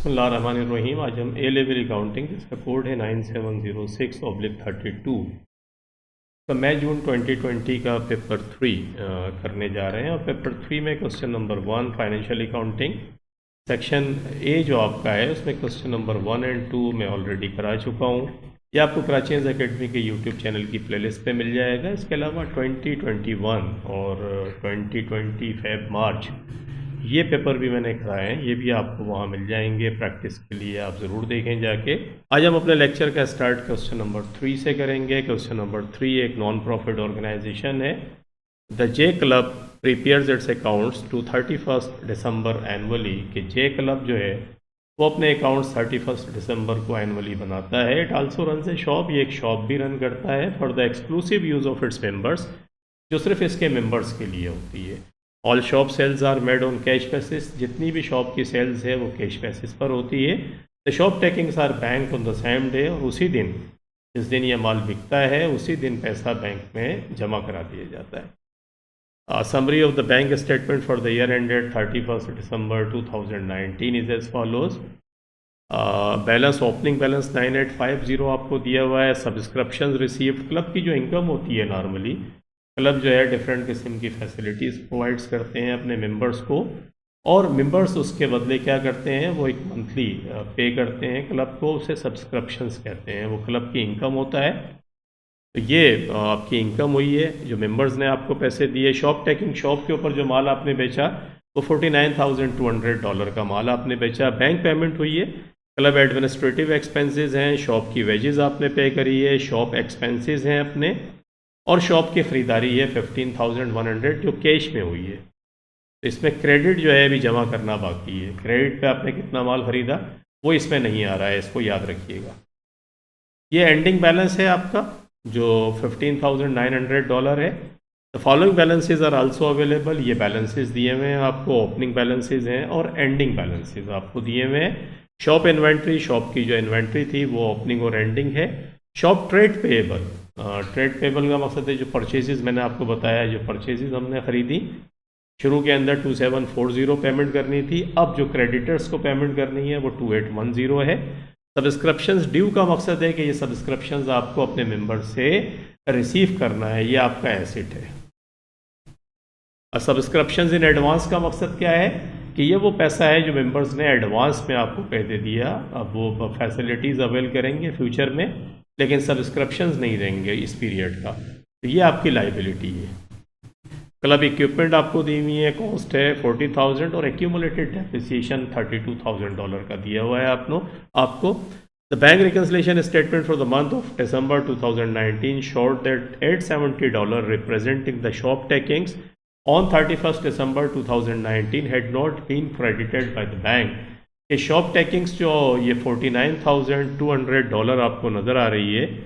बिस्मिल्लाहिर्रहमानिर्रहीम। आज हम ए लेवल अकाउंटिंग जिसका कोड है 9706/32 तो मई जून 2020 का पेपर 3 करने जा रहे हैं। और पेपर 3 में question number 1 financial accounting section A जो आपका है उसमें क्वेश्चन नंबर 1 और 2 मैं ऑलरेडी करा चुका हूँ। ये आपको कराची एकेडमी के यूट्यूब चैनल की प्लेलिस्ट पे मिल जाएगा। इसके अलावा 2021 और 2020 फेब मार्च ये पेपर भी मैंने कराए हैं, ये भी आपको वहाँ मिल जाएंगे। प्रैक्टिस के लिए आप ज़रूर देखें जाके। आज हम अपने लेक्चर का स्टार्ट क्वेश्चन नंबर 3 से करेंगे। क्वेश्चन नंबर 3 एक नॉन प्रॉफिट ऑर्गेनाइजेशन है। The J club prepares its accounts to 31 December annually. कि जे क्लब जो है वो अपने अकाउंट्स 31 दिसंबर को एनुअली बनाता है। It also run a shop, ये एक शॉप भी रन करता है for the exclusive use of its members, जो सिर्फ इसके मेंबर्स के लिए होती है। All shop sales are made on cash basis, जितनी भी शॉप की सेल्स है वो कैश बेसिस पर होती है। The shop takings are bank on the same day, और उसी दिन जिस दिन ये माल बिकता है उसी दिन पैसा बैंक में जमा करा दिया जाता है। Summary of the bank statement for the year ended 31 December 2019 is as follows. Balance opening balance 9850 आपको दिया हुआ है। सब्सक्रिप्शन रिसीव्ड, क्लब की जो इनकम होती है नॉर्मली क्लब जो है डिफरेंट किस्म की फैसिलिटीज़ प्रोवाइड्स करते हैं अपने मेंबर्स को, और मेंबर्स उसके बदले क्या करते हैं, वो एक मंथली पे करते हैं क्लब को, उसे सब्सक्रिप्शंस कहते हैं। वो क्लब की इनकम होता है। तो ये आपकी इनकम हुई है जो मेंबर्स ने आपको पैसे दिए। शॉप टेकिंग, शॉप के ऊपर जो माल आपने बेचा वो $49,200 का माल आपने बेचा। बैंक पेमेंट हुई है। क्लब एडमिनिस्ट्रेटिव एक्सपेंसेस हैं, शॉप की वेजेस आपने पे करी है, शॉप एक्सपेंसेस हैं अपने, और शॉप की ख़रीदारी है 15,100 जो कैश में हुई है। तो इसमें क्रेडिट जो है अभी जमा करना बाकी है। क्रेडिट पे आपने कितना माल ख़रीदा वो इसमें नहीं आ रहा है, इसको याद रखिएगा। ये एंडिंग बैलेंस है आपका जो $15,900 है। The following balances are also available. ये बैलेंसेज दिए हुए हैं आपको, ओपनिंग बैलेंसेज हैं और एंडिंग बैलेंसेज आपको दिए हुए हैं। शॉप इन्वेंट्री, शॉप की जो इन्वेंट्री थी वो ओपनिंग और एंडिंग है। Shop trade payable, trade payable का मकसद है जो परचेजेस मैंने आपको बताया, जो परचेजेस हमने ख़रीदी शुरू के अंदर 2740 पेमेंट करनी थी, अब जो क्रेडिटर्स को पेमेंट करनी है वो 2810 है। सब्सक्रिप्शंस ड्यू का मकसद है कि ये सब्सक्रिप्शंस आपको अपने मेंबर से रिसीव करना है, ये आपका एसेट है। और सब्सक्रिप्शंस इन एडवांस का मकसद क्या है कि ये वो पैसा है जो मेंबर्स ने एडवांस में आपको पै दे दिया। अब वो फैसिलिटीज़ अवेल करेंगे फ्यूचर में, लेकिन सब्सक्रिप्शंस नहीं रहेंगे इस पीरियड का। तो ये आपकी लाइबिलिटी है। क्लब इक्विपमेंट आपको दी हुई है, कॉस्ट है 40,000 और एक्यूमुलेटेड डेप्रिसिएशन $32,000 का दिया हुआ है आपको। The bank reconciliation statement for the month of December 2019 showed that $870 representing the shop takings on 31 December 2019 had not been credited by the bank. ये शॉप टेकिंग्स जो ये $49,200 आपको नज़र आ रही है,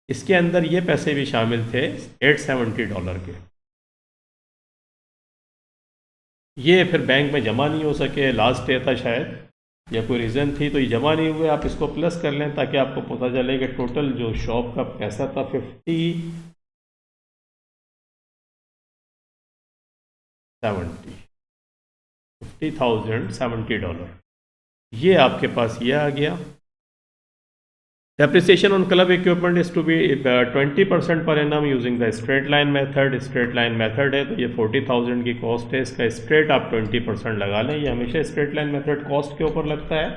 इसके अंदर ये पैसे भी शामिल थे $870 के। ये फिर बैंक में जमा नहीं हो सके, लास्ट डे था शायद या कोई रीज़न थी, तो ये जमा नहीं हुए। आप इसको प्लस कर लें ताकि आपको पता चले कि टोटल जो शॉप का पैसा था $50,070। ये आपके पास ये आ गया। Depreciation on club equipment is to be 20% per annum using the straight line method. Straight line method है तो ये 40,000 की कॉस्ट है, इसका स्ट्रेट आप 20% लगा लें। ये हमेशा स्ट्रेट लाइन मेथड कॉस्ट के ऊपर लगता है।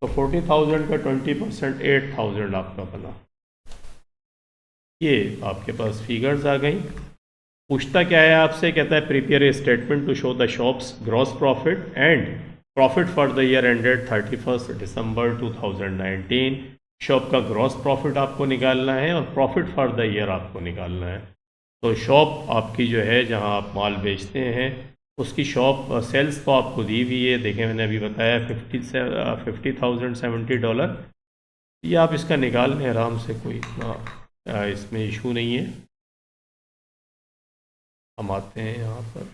तो 40,000 का 20% 8,000 आपका बना। ये आपके पास फिगर्स आ गई। पूछता क्या है आपसे, कहता है prepare a statement to show the shop's gross profit and profit for the year ended 31 December 2019। Shop का ग्रॉस प्रॉफिट आपको निकालना है और प्रॉफिट फॉर द ईयर आपको निकालना है। तो शॉप आपकी जो है जहां आप माल बेचते हैं उसकी शॉप सेल्स तो आपको दी हुई है, देखें मैंने अभी बताया $50,070। ये आप इसका निकाल लें आराम से, कोई इतना इसमें इशू नहीं है। हम आते हैं यहाँ पर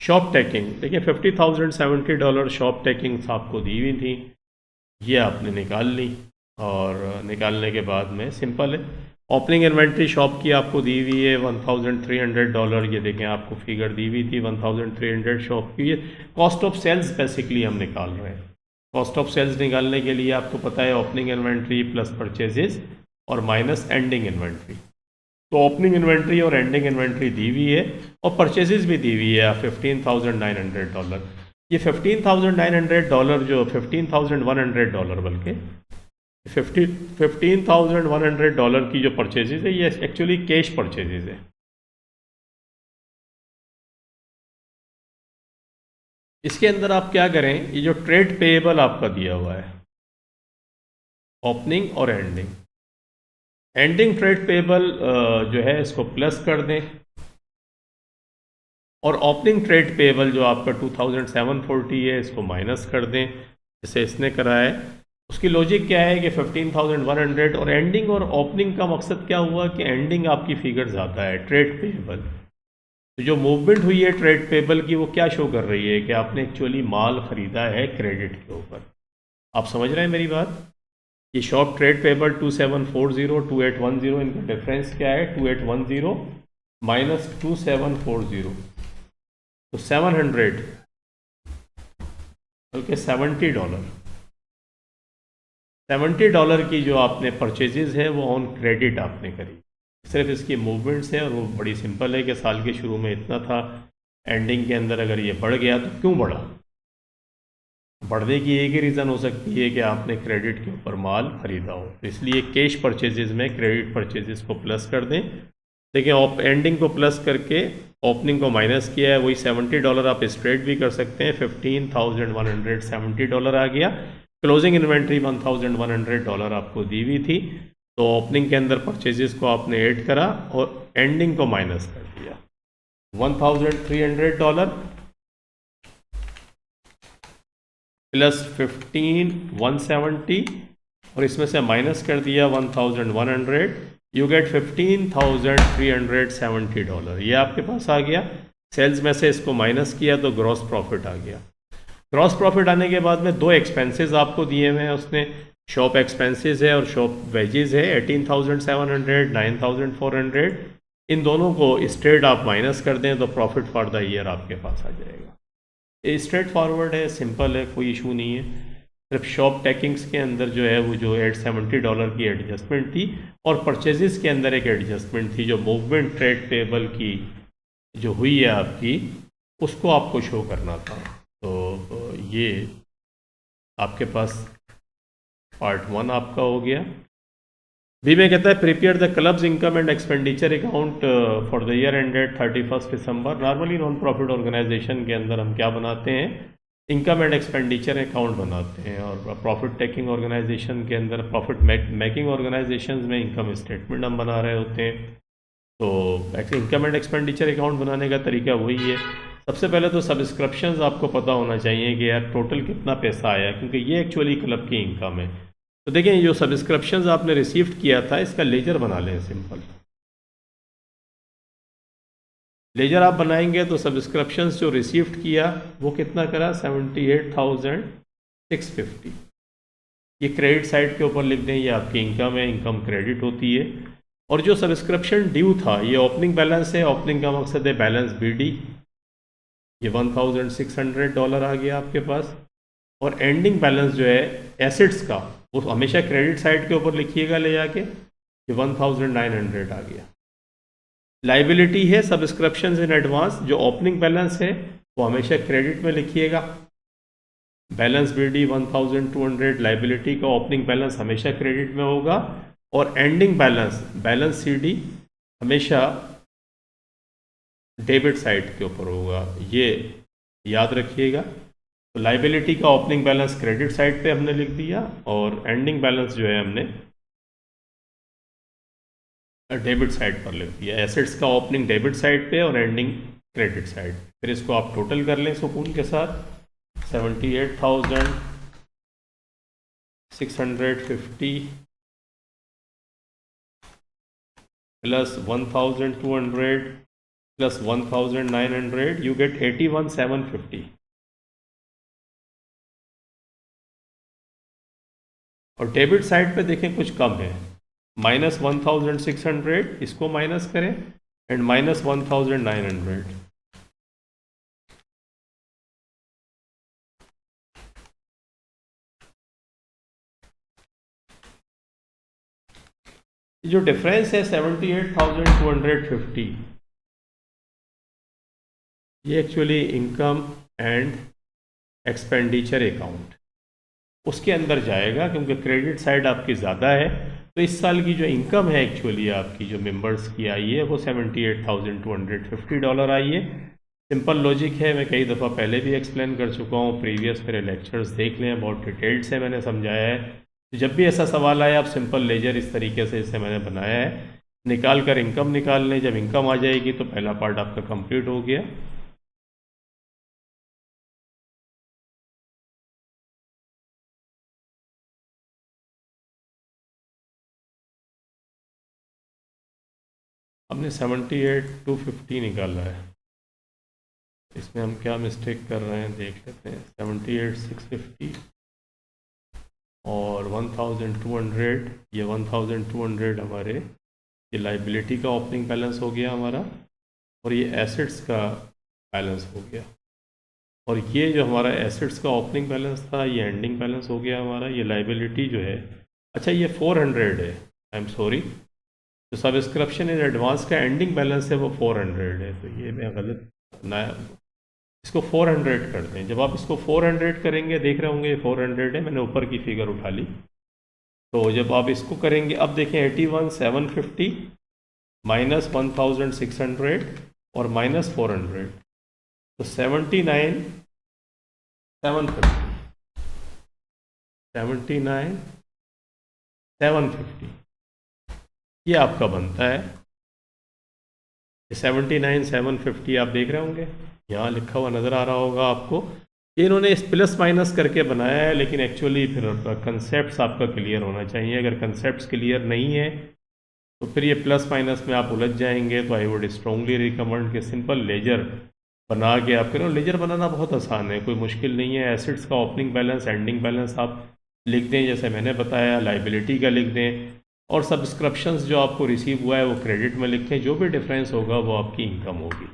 शॉप टेकिंग। देखिए $50,070 शॉप टेकिंग्स आपको दी हुई थी, ये आपने निकाल ली और निकालने के बाद में सिंपल है ओपनिंग इन्वेंट्री शॉप की आपको दी हुई है $1300, ये देखें आपको फिगर दी हुई थी 1300 शॉप की। ये कॉस्ट ऑफ सेल्स बेसिकली हम निकाल रहे हैं। कॉस्ट ऑफ सेल्स निकालने के लिए आपको पता है ओपनिंग इन्वेंट्री प्लस परचेजेस और माइनस एंडिंग इन्वेंट्री। तो ओपनिंग इन्वेंट्री और एंडिंग इन्वेंट्री दी हुई है और परचेजेस भी दी हुई है $15,900। ये $15,900 जो $15,100 बल्कि $15,100 की जो परचेजेज है ये एक्चुअली कैश परचेजेज है। इसके अंदर आप क्या करें, ये जो ट्रेड पेएबल आपका दिया हुआ है ओपनिंग और एंडिंग ट्रेड पेएबल जो है इसको प्लस कर दें और ओपनिंग ट्रेड पेएबल जो आपका 2740 है इसको माइनस कर दें, जैसे इसने करा है। उसकी लॉजिक क्या है कि 15,100 और एंडिंग और ओपनिंग का मकसद क्या हुआ कि एंडिंग आपकी फिगर ज़्यादा है ट्रेड पेएबल। तो जो मूवमेंट हुई है ट्रेड पेएबल की वो क्या शो कर रही है कि आपने एक्चुअली माल ख़रीदा है क्रेडिट के ऊपर। आप समझ रहे हैं मेरी बात। ये शॉप ट्रेड पेएबल 2740 2810, इनका डिफरेंस क्या है 2810 माइनस 2740, तो 700 बल्कि $70 की जो आपने परचेजेज है वो ऑन क्रेडिट आपने करी। सिर्फ इसकी मूवमेंट्स है और वो बड़ी सिंपल है कि साल के शुरू में इतना था, एंडिंग के अंदर अगर ये बढ़ गया तो क्यों बढ़ा। बढ़ने की एक ही रीज़न हो सकती है कि आपने क्रेडिट के ऊपर माल खरीदा हो, तो इसलिए कैश परचेजेज में क्रेडिट परचेजेज को प्लस कर दें। देखिए एंडिंग को प्लस करके ओपनिंग को माइनस किया है, वही $70 आप स्ट्रेट भी कर सकते हैं, $15,170 आ गया। क्लोजिंग इन्वेंट्री $1,100 आपको दी हुई थी, तो ओपनिंग के अंदर परचेजेस को आपने ऐड करा और एंडिंग को माइनस कर दिया। $1,300 प्लस 15,170 और इसमें से माइनस कर दिया 1,100, यू गेट $15,370। ये आपके पास आ गया। सेल्स में से इसको माइनस किया तो ग्रॉस प्रॉफिट आ गया। ग्रॉस प्रॉफिट आने के बाद में दो एक्सपेंसेस आपको दिए हुए हैं उसने, शॉप एक्सपेंसेस है और शॉप वेजेस है 18,700 9,400। इन दोनों को स्ट्रेट आप माइनस कर दें तो प्रॉफिट फॉर द ईयर आपके पास आ जाएगा। ये स्ट्रेट फॉरवर्ड है, सिंपल है, कोई इशू नहीं है। सिर्फ शॉप टेकिंग्स के अंदर जो है वो जो $870 की एडजस्टमेंट थी और परचेजेस के अंदर एक एडजस्टमेंट थी, जो मूवमेंट ट्रेड पेएबल की जो हुई है आपकी उसको आपको शो करना था। तो ये आपके पास पार्ट 1 आपका हो गया। बी में कहता है prepare the club's income and expenditure account for the year ended 31 December. Normally non profit organisation के अंदर हम क्या बनाते हैं, इनकम एंड एक्सपेंडिचर अकाउंट बनाते हैं, और प्रॉफिट टेकिंग ऑर्गेनाइजेशन के अंदर, प्रॉफिट मेकिंग ऑर्गेनाइजेशन में इनकम स्टेटमेंट हम बना रहे होते हैं। तो इनकम एंड एक्सपेंडिचर अकाउंट बनाने का तरीका वही है। सबसे पहले तो सब्सक्रिप्शंस आपको पता होना चाहिए कि यार टोटल कितना पैसा आया, क्योंकि ये एक्चुअली क्लब की इनकम है। तो देखें जो सब्सक्रिप्शंस आपने रिसीव किया था इसका लेजर बना लें। सिंपल लेजर आप बनाएंगे तो सब्सक्रिप्शंस जो रिसीव्ड किया वो कितना करा 78,650। ये क्रेडिट साइड के ऊपर लिख दें, ये आपकी इनकम है, इनकम क्रेडिट होती है। और जो सब्सक्रिप्शन ड्यू था ये ओपनिंग बैलेंस है, ओपनिंग का मकसद है बैलेंस BD, ये $1,600 आ गया आपके पास। और एंडिंग बैलेंस जो है एसेट्स का वो हमेशा क्रेडिट साइड के ऊपर लिखिएगा ले जाके, ये 1,900 आ गया। लाइबिलिटी है सब्सक्रिप्शंस इन एडवांस, जो ओपनिंग बैलेंस है वो हमेशा क्रेडिट में लिखिएगा, बैलेंस BD 1,200, लाइबिलिटी का ओपनिंग बैलेंस हमेशा क्रेडिट में होगा और एंडिंग बैलेंस CD हमेशा डेबिट साइड के ऊपर होगा, ये याद रखिएगा। तो लाइबिलिटी का ओपनिंग बैलेंस क्रेडिट साइड पे हमने लिख दिया और एंडिंग बैलेंस जो है हमने डेबिट साइड पर लिख दिया। एसेट्स का ओपनिंग डेबिट साइड पे और एंडिंग क्रेडिट साइड। फिर इसको आप टोटल कर लें सुकून के साथ, 78,650 प्लस 1,200 प्लस 1,900, यू गेट 81,750। और डेबिट साइड पे देखें कुछ कम है, माइनस 1600 इसको माइनस करें एंड माइनस 1900। जो डिफरेंस है 78,250, ये actually income and expenditure account उसके अंदर जाएगा, क्योंकि क्रेडिट साइड आपकी ज़्यादा है। तो इस साल की जो इनकम है एक्चुअली आपकी जो मेंबर्स की आई है वो $78,250 आई है। सिंपल लॉजिक है, मैं कई दफ़ा पहले भी एक्सप्लेन कर चुका हूँ, प्रीवियस मेरे लेक्चर्स देख लें, बहुत डिटेल्ड से मैंने समझाया है। तो जब भी ऐसा सवाल आए आप सिंपल लेजर इस तरीके से इसे मैंने बनाया है, निकाल कर इनकम निकाल लें। जब इनकम आ जाएगी तो पहला पार्ट आपका कंप्लीट हो गया। हमने 78,250 निकाला है। इसमें हम क्या मिस्टेक कर रहे हैं देख लेते हैं। 78,650 और 1,200, ये 1,200 हमारे ये लाइबिलिटी का ओपनिंग बैलेंस हो गया हमारा, और ये एसेट्स का बैलेंस हो गया। और ये जो हमारा एसेट्स का ओपनिंग बैलेंस था ये एंडिंग बैलेंस हो गया हमारा। ये लाइबिलिटी जो है, अच्छा ये 400 है, आई एम सॉरी, जो सब्सक्रिप्शन इन एडवांस का एंडिंग बैलेंस है वो 400 है। तो ये मैं गलत ना, इसको 400 कर दें। जब आप इसको 400 करेंगे, देख रहे होंगे ये 400 है, मैंने ऊपर की फिगर उठा ली। तो जब आप इसको करेंगे, अब देखें 81,750 माइनस 1,600 और माइनस 400, तो 79,750 ये आपका बनता है। 79,750 आप देख रहे होंगे, यहाँ लिखा हुआ नज़र आ रहा होगा आपको। ये इन्होंने इस प्लस माइनस करके बनाया है, लेकिन एक्चुअली फिर कंसेप्ट आपका क्लियर होना चाहिए। अगर कंसेप्ट क्लियर नहीं है तो फिर ये प्लस माइनस में आप उलझ जाएंगे। तो आई वुड स्ट्रांगली रिकमेंड कि सिंपल लेजर बना के आप करें। लेजर बनाना बहुत आसान है, कोई मुश्किल नहीं है। एसेट्स का ओपनिंग बैलेंस एंडिंग बैलेंस आप लिख दें जैसे मैंने बताया, लाइबिलिटी का लिख दें, और सब्सक्रिप्शंस जो आपको रिसीव हुआ है वो क्रेडिट में लिखें। जो भी डिफरेंस होगा वो आपकी इनकम होगी,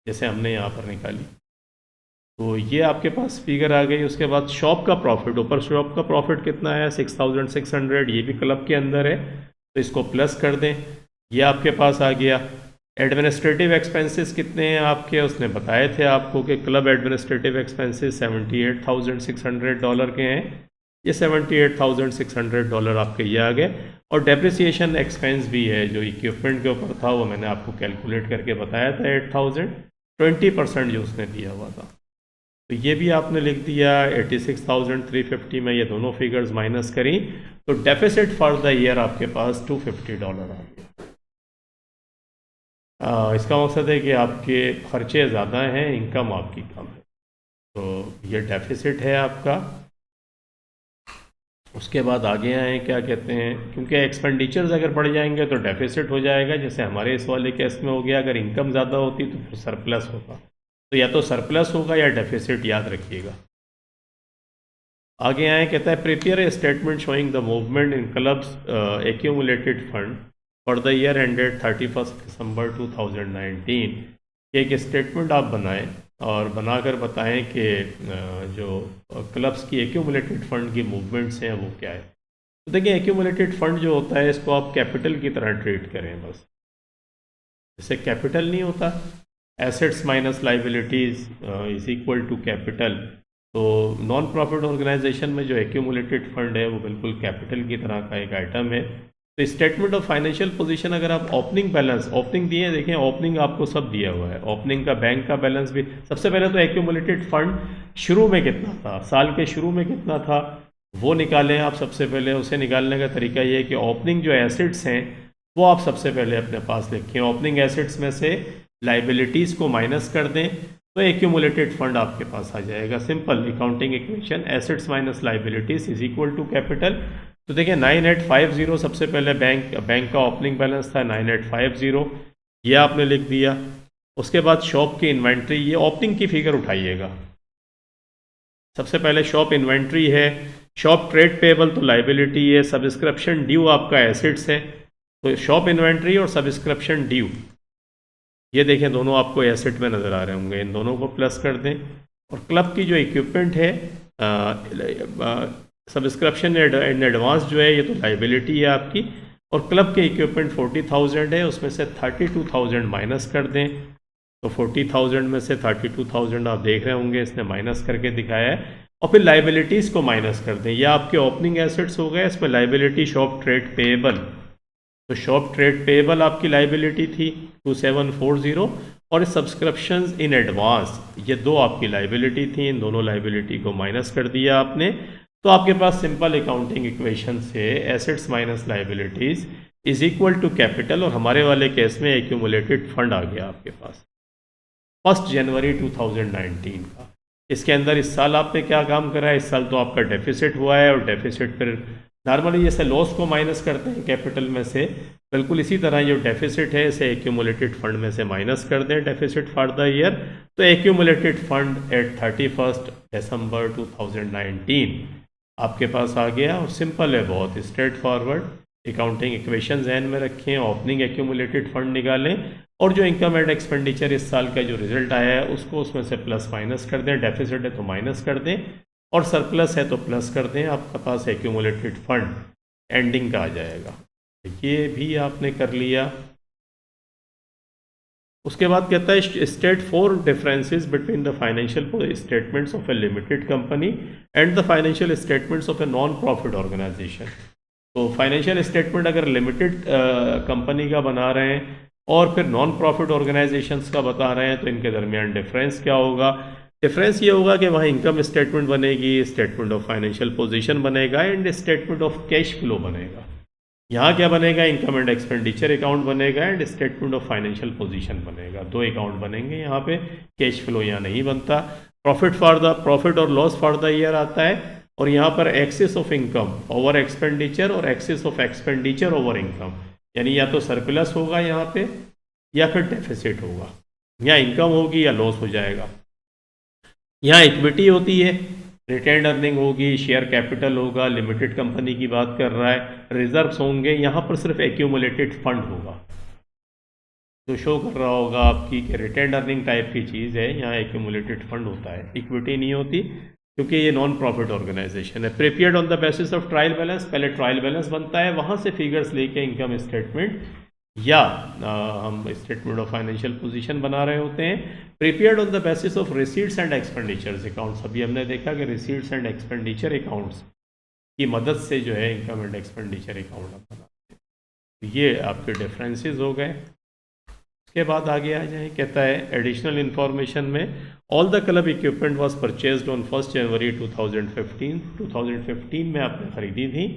जैसे हमने यहाँ पर निकाली। तो ये आपके पास फिगर आ गई। उसके बाद शॉप का प्रॉफिट, ऊपर शॉप का प्रॉफिट कितना है 6,600, ये भी क्लब के अंदर है, तो इसको प्लस कर दें, ये आपके पास आ गया। एडमिनिस्ट्रेटिव एक्सपेंसेस कितने हैं आपके, उसने बताए थे आपको कि क्लब एडमिनिस्ट्रेटिव एक्सपेंसेस $78,600 के हैं। ये $78,600 आपके ये आ गए। और डेप्रिसिएशन एक्सपेंस भी है जो इक्विपमेंट के ऊपर था, वो मैंने आपको कैलकुलेट करके बताया था 8,000, 20% जो उसने दिया हुआ था। तो ये भी आपने लिख दिया। 86,350 में ये दोनों फिगर्स माइनस करी तो डेफिसिट फॉर द ईयर आपके पास $250 आ गया। इसका मकसद है कि आपके खर्चे ज़्यादा हैं, इनकम आपकी कम है, तो ये डेफिसिट है आपका। उसके बाद आगे आए क्या कहते हैं, क्योंकि एक्सपेंडिचर्स अगर बढ़ जाएंगे तो डेफिसिट हो जाएगा, जैसे हमारे इस वाले केस में हो गया। अगर इनकम ज़्यादा होती तो फिर सरप्लस होगा, तो या तो सरप्लस होगा या डेफिसिट, याद रखिएगा। आगे आए कहता है prepare a statement showing the movement in clubs accumulated fund for the year ended 31 December 2019। एक स्टेटमेंट आप बनाएं और बनाकर बताएं कि जो क्लब्स की एक्यूमुलेटेड फंड की मूवमेंट्स हैं वो क्या है। तो देखिए एक्यूमुलेटेड फंड जो होता है इसको आप कैपिटल की तरह ट्रीट करें बस। जैसे कैपिटल नहीं होता, assets minus liabilities is equal to capital. तो नॉन प्रॉफिट ऑर्गेनाइजेशन में जो एक्यूमुलेटेड फंड है वो बिल्कुल कैपिटल की तरह का एक आइटम है। तो स्टेटमेंट ऑफ फाइनेंशियल पोजीशन अगर आप ओपनिंग बैलेंस, ओपनिंग दिए, देखें ओपनिंग आपको सब दिया हुआ है, ओपनिंग का बैंक का बैलेंस भी। सबसे पहले तो एक्यूमुलेटेड फंड शुरू में कितना था, साल के शुरू में कितना था वो निकालें आप सबसे पहले। उसे निकालने का तरीका ये है कि ओपनिंग जो एसेट्स हैं वो आप सबसे पहले अपने पास लिखें। ओपनिंग एसेट्स में से लाइबिलिटीज़ को माइनस कर दें तो एक्यूमुलेटेड फंड आपके पास आ जाएगा। Simple accounting equation, assets minus liabilities is equal to capital. तो देखिए 9850 सबसे पहले बैंक का ओपनिंग बैलेंस था 9850, ये आपने लिख दिया। उसके बाद शॉप की इन्वेंट्री, ये ओपनिंग की फिगर उठाइएगा, सबसे पहले शॉप इन्वेंट्री है, शॉप ट्रेड पेबल तो लाइबिलिटी है, सब्सक्रिप्शन ड्यू आपका एसेट्स है। तो शॉप इन्वेंट्री और सब्सक्रिप्शन ड्यू ये देखें दोनों आपको एसेट में नज़र आ रहे होंगे, इन दोनों को प्लस कर दें। और क्लब की जो इक्विपमेंट है सब्सक्रिप्शन इन एडवांस जो है ये तो लाइबिलिटी है आपकी, और क्लब के इक्विपमेंट 40,000 है, उसमें से 32,000 माइनस कर दें। तो 40,000 में से 32,000 आप देख रहे होंगे इसने माइनस करके दिखाया है, और फिर लाइबिलिटीज़ को माइनस कर दें। यह आपके ओपनिंग एसेट्स हो गए, इसमें लाइबिलिटी शॉप ट्रेड पेएबल, तो शॉप ट्रेड पेएबल आपकी लाइबिलिटी थी 2740, और सब्सक्रिप्शंस इन एडवांस ये दो आपकी लाइबिलिटी थी, इन दोनों लाइबिलिटी को माइनस कर दिया आपने। तो आपके पास सिंपल अकाउंटिंग इक्वेशन से assets minus liabilities is equal to capital, और हमारे वाले केस में एक्यूमुलेटेड फंड आ गया आपके पास 1 जनवरी 2019 का। इसके अंदर इस साल आपने क्या काम करा है, इस साल तो आपका डेफिसिट हुआ है, और डेफिसिट फिर नॉर्मली जैसे लॉस को माइनस करते हैं कैपिटल में से, बिल्कुल इसी तरह जो डेफिसिट है इसे एक्यूमुलेटेड फंड में से माइनस कर दें, डेफिसिट फॉर द ईयर। तो एक्यूमुलेटेड फंड एट 31 दिसंबर 2019 आपके पास आ गया, और सिंपल है बहुत, स्ट्रेट फॉरवर्ड अकाउंटिंग इक्वेशन जहन में रखें, ओपनिंग एक्यूमुलेटेड फंड निकालें, और जो इनकम एंड एक्सपेंडिचर इस साल का जो रिजल्ट आया है उसको उसमें से प्लस माइनस कर दें, डेफिसिट है तो माइनस कर दें, और सरप्लस है तो प्लस कर दें, आपके पास एक्यूमुलेटेड फंड एंडिंग का आ जाएगा। ये भी आपने कर लिया। उसके बाद कहता है state 4 differences between the financial statements of a limited company and the financial statements of a non profit organisation. तो फाइनेंशियल स्टेटमेंट अगर लिमिटेड कंपनी का बना रहे हैं और फिर नॉन प्रॉफिट ऑर्गेनाइजेशंस का बता रहे हैं, तो इनके दरमियान डिफरेंस क्या होगा? डिफरेंस ये होगा कि वहाँ इनकम स्टेटमेंट बनेगी, स्टेटमेंट ऑफ फाइनेंशियल पोजीशन बनेगा and statement of cash flow बनेगा। यहाँ क्या बनेगा? इनकम एंड एक्सपेंडिचर अकाउंट बनेगा and statement of financial position बनेगा। दो अकाउंट बनेंगे यहाँ पे, कैश फ्लो यहाँ नहीं बनता। प्रॉफिट और लॉस फॉर द ईयर आता है, और यहाँ पर excess of income over expenditure और excess of expenditure over income, यानी या तो सरप्लस होगा यहाँ पे या फिर डेफिसिट होगा, यहाँ इनकम होगी या लॉस हो जाएगा। यहाँ इक्विटी होती है, रिटेन्ड अर्निंग होगी, शेयर कैपिटल होगा, लिमिटेड कंपनी की बात कर रहा है, रिजर्व्स होंगे। यहाँ पर सिर्फ एक्यूमुलेटेड फंड होगा, जो शो कर रहा होगा आपकी कि रिटेन्ड अर्निंग टाइप की चीज़ है, यहाँ एक्यूमुलेटेड फंड होता है, इक्विटी नहीं होती, क्योंकि ये नॉन प्रॉफिट ऑर्गेनाइजेशन है। Prepared on the basis of trial balance, पहले ट्रायल बैलेंस बनता है, वहाँ से फिगर्स लेके इनकम स्टेटमेंट या हम स्टेटमेंट ऑफ फाइनेंशियल पोजीशन बना रहे होते हैं। Prepared on the basis of receipts and expenditures accounts, अभी हमने देखा कि रिसीट्स एंड एक्सपेंडिचर अकाउंट्स की मदद से जो है इनकम एंड एक्सपेंडिचर अकाउंट बनाते हैं। ये आपके डिफरेंसेस हो गए। उसके बाद आगे आ जाए, कहता है एडिशनल इन्फॉर्मेशन में all the club equipment was purchased on 1 जनवरी 2015। 2015 में आपने खरीदी थी।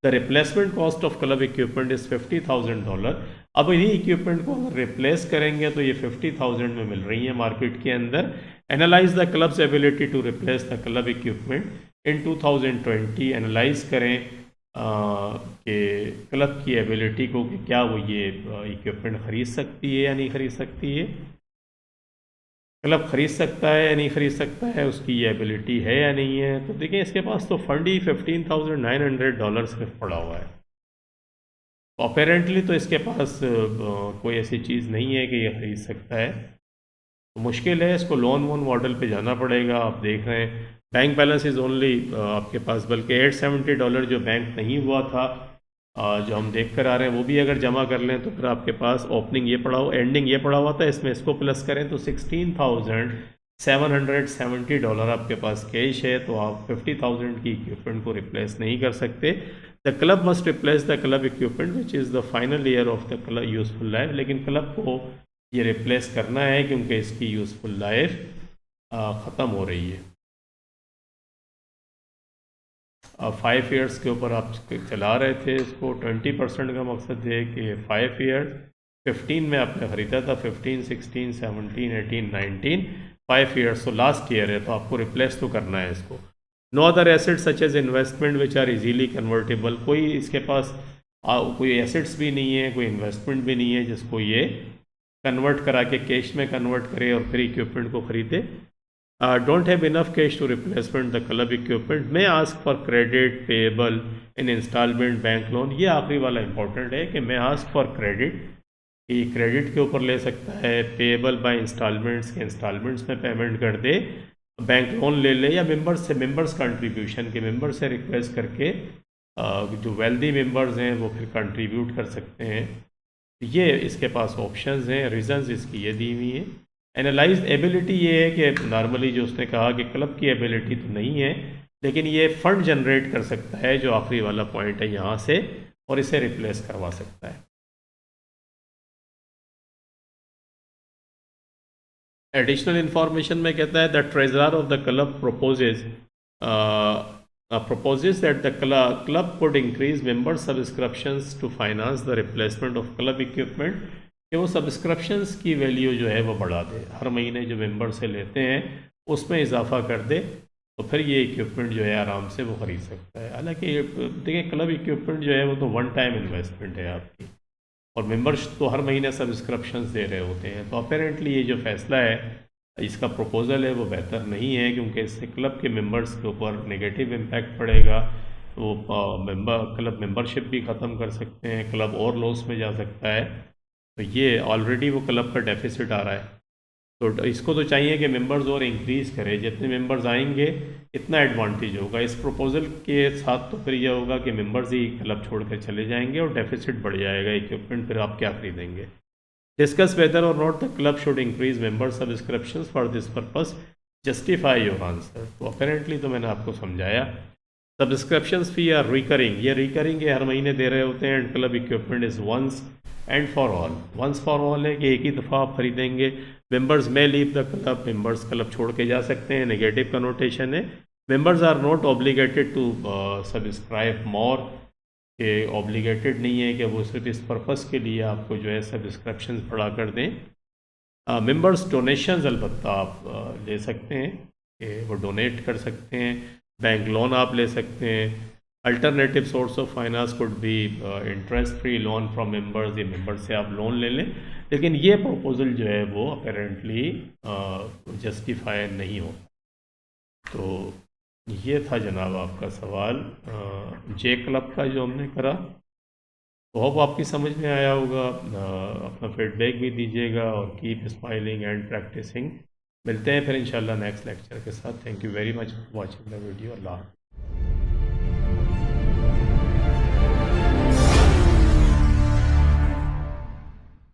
The replacement cost of club equipment is $50,000। अब इन्हीं इक्विपमेंट को अगर रिप्लेस करेंगे तो ये 50,000 में मिल रही है मार्केट के अंदर। Analyse the club's ability to replace the club equipment in 2020। Analyse करें कि क्लब की एबिलिटी को कि क्या वो ये इक्विपमेंट ख़रीद सकती है या नहीं ख़रीद सकती है, क्लब ख़रीद सकता है या नहीं ख़रीद सकता है, उसकी ये एबिलिटी है या नहीं है। तो देखिए इसके पास तो फंड ही $15,900 सिर्फ पड़ा हुआ है, तो अपेरेंटली तो इसके पास कोई ऐसी चीज़ नहीं है कि ये ख़रीद सकता है। तो मुश्किल है, इसको लोन वोन मॉडल पे जाना पड़ेगा। आप देख रहे हैं बैंक बैलेंस इज़ ओनली आपके पास, बल्कि $870 जो बैंक नहीं हुआ था जो हम देख कर आ रहे हैं, वो भी अगर जमा कर लें तो फिर आपके पास ओपनिंग ये पड़ा हुआ, एंडिंग ये पड़ा हुआ था, इसमें इसको प्लस करें तो $16,770 आपके पास कैश है। तो आप 50,000 की इक्विपमेंट को रिप्लेस नहीं कर सकते। The club must replace the club equipment which is the final year of the club useful life. लेकिन क्लब को ये रिप्लेस करना है क्योंकि इसकी यूजफुल लाइफ ख़त्म हो रही है। 5 ईयर्स के ऊपर आप चला रहे थे इसको, 20% का मकसद है कि 5 ईयर्स, 15 में आपने ख़रीदा था, 15, 16, 17, 18, 19, 5 ईयर्स, तो लास्ट ईयर है, तो आपको रिप्लेस तो करना है इसको। No other assets such as investment which are easily convertible, कोई इसके पास कोई एसेट्स भी नहीं है, कोई इन्वेस्टमेंट भी नहीं है जिसको ये कन्वर्ट करा के कैश में कन्वर्ट करे और फिर इक्विपमेंट को ख़रीदे। don't have enough cash to replacement the club equipment, may ask for credit payable in installment bank loan। ये आखिरी वाला इंपॉर्टेंट है कि मैं ask for credit, कि क्रेडिट के ऊपर ले सकता है, पेबल बाय इंस्टॉलमेंट्स के इंस्टॉलमेंट्स में पेमेंट कर दे, बैंक लोन ले ले, या मेंबर्स से, मेंबर्स कंट्रीब्यूशन के मेंबर से रिक्वेस्ट करके जो वेल्दी मेंबर्स हैं वो फिर कंट्रीब्यूट कर सकते हैं। ये इसके पास ऑप्शंस हैं, रीजंस इसकी ये दी हुई हैं। एनालाइज एबिलिटी ये है कि नॉर्मली जो उसने कहा कि क्लब की एबिलिटी तो नहीं है, लेकिन ये फंड जनरेट कर सकता है, जो आखिरी वाला पॉइंट है यहाँ से, और इसे रिप्लेस करवा सकता है। एडिशनल इंफॉर्मेशन में कहता है the treasurer of the club proposes that the club could increase member subscriptions to finance the replacement of club equipment, कि वो सब्सक्रिप्शंस की वैल्यू जो है वो बढ़ा दे, हर महीने जो मेंबर से लेते हैं उसमें इजाफा कर दे, तो फिर ये इक्विपमेंट जो है आराम से वो ख़रीद सकता है। हालांकि देखिए क्लब इक्विपमेंट जो है वो तो वन टाइम इन्वेस्टमेंट है आपकी, और मेंबर्स तो हर महीने सब्सक्रिप्शंस दे रहे होते हैं, तो अपेरेंटली ये जो फैसला है, इसका प्रपोज़ल है, वो बेहतर नहीं है, क्योंकि इससे क्लब के मेंबर्स के ऊपर नेगेटिव इम्पैक्ट पड़ेगा। वो क्लब मेंबरशिप भी ख़त्म कर सकते हैं, क्लब और लॉस में जा सकता है। तो ये ऑलरेडी वो क्लब का डेफिसिट आ रहा है, तो इसको तो चाहिए कि मेंबर्स और इंक्रीज़ करे, जितने मेंबर्स आएंगे इतना एडवांटेज होगा। इस प्रपोज़ल के साथ तो फिर यह होगा कि मेंबर्स ही क्लब छोड़ कर चले जाएंगे और डेफिसिट बढ़ जाएगा, इक्विपमेंट फिर आप क्या खरीदेंगे। डिस्कस वेदर और not the club should increase member subscriptions for this purpose, justify your answer. तो अपेरेंटली तो मैंने आपको समझाया। सब्सक्रिप्शंस फी आर रिकरिंग, ये रिकरिंग है, हर महीने दे रहे होते हैं। And club equipment is once and for all, once for all है कि एक ही दफ़ा आप खरीदेंगे। मेंबर्स में leave the club, members club छोड़ के जा सकते हैं, नेगेटिव कनोटेशन है। Members are not obligated to subscribe more, कि ऑब्लिगेटेड नहीं है कि वो सिर्फ इस पर्पस के लिए आपको जो है सब्सक्रिप्शन बढ़ा कर दें। मेंबर्स डोनेशंस अलबत्ता आप ले सकते हैं, कि वो डोनेट कर सकते हैं। बैंक लोन आप ले सकते हैं। Alternative source of finance could be interest free loan from members, ये मेंबर्स से आप लोन ले लें, लेकिन ये प्रपोजल जो है वो अपेरेंटली जस्टिफाई नहीं हो। तो ये था जनाब आपका सवाल जे क्लब का जो हमने करा, तो होप आपकी समझ में आया होगा। अपना फीडबैक भी दीजिएगा, और कीप स्माइलिंग एंड प्रैक्टिसिंग। मिलते हैं फिर इंशाल्लाह नेक्स्ट लेक्चर के साथ। Thank you very much for watching the video. Allah.